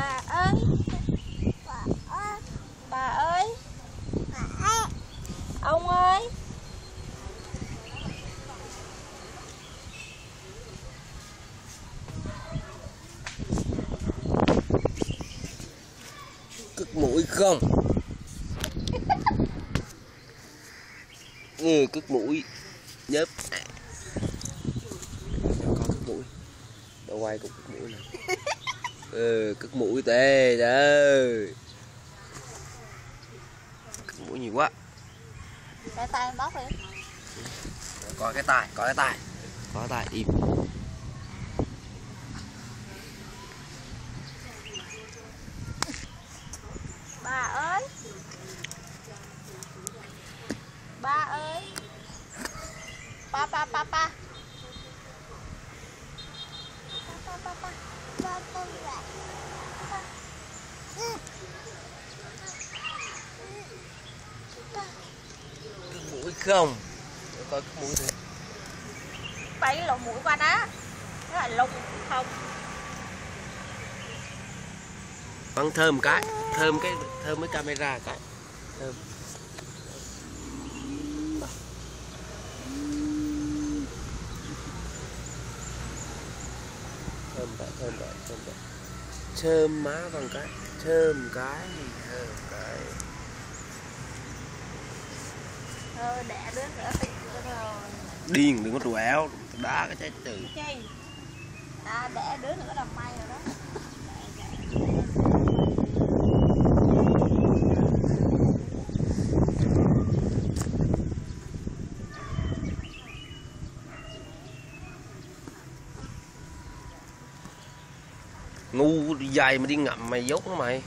Bà ơi. Bà ơi. Ông ơi. Cất mũi không? Cất mũi nhớp. Có cất mũi. Đâu quay cũng cất mũi nè. Cất mũi tê trời. Cất mũi nhiều quá. Cái tay bóc đi. Có cái tai, có cái tai. Có cái tai im. Bà ơi. Ba ơi. Pa pa pa pa. Pa pa pa. Pa pa pa. Cất mũi không? Để coi cất mũi thử. Bay lộn mũi qua đó. Nó là lùng không? Bắn thơm cái, thơm với camera cái. Thơm. Thơm cái. Thơm má bằng cái, thơm cái. Thôi đẻ đứa nữa thì rồi. Điên đừng có đùa áo, đá cái trái từ. Chi? Đẻ đứa nữa là may rồi đó. Ngu dài mà đi ngậm mày dốt nó mày.